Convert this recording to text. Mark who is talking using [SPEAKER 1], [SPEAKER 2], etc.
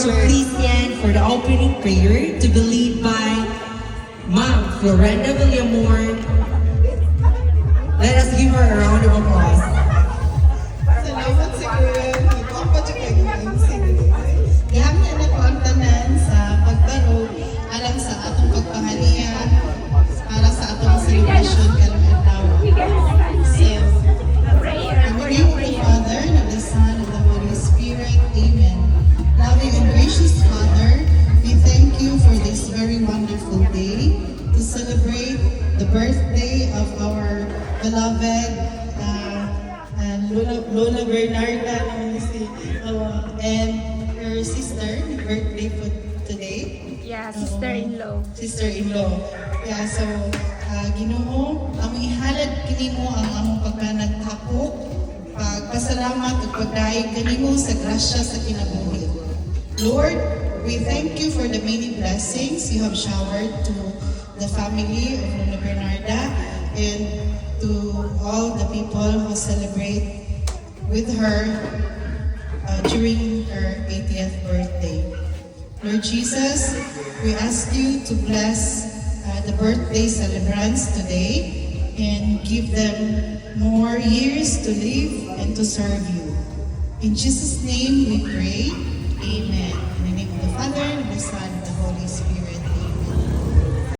[SPEAKER 1] So please stand for the opening prayer to be led by Ma'am Florenda Villamor. Let us give her a round of applause.
[SPEAKER 2] Salamat sa Kuya. Nagpapa siya kayo ng sige. Ihangyan na ko ang tanan sa pagbarog alang sa atong pagpangalian para sa atong celebration karong adlaw. So, in the name of the Father, and of the Son, and of the Holy Spirit. Amen. Loving and gracious Father, we thank you for this very wonderful day to celebrate the birthday of our beloved Lola Bernarda and her sister, birthday for today.
[SPEAKER 3] Yeah, sister-in-law.
[SPEAKER 2] Sister-in-law. Yeah, so, Ginoo, among ihalad kanimo ang among pagkanaghapo, pagpasalamat ug pagdaig kanimo sa grasya sa kinabuhi. Lord, we thank you for the many blessings you have showered to the family of Lola Bernarda and to all the people who celebrate with her during her 80th birthday. Lord Jesus, we ask you to bless the birthday celebrants today and give them more years to live and to serve you. In Jesus' name we pray. Amen. In the name of the Father, and the Son, and the Holy Spirit.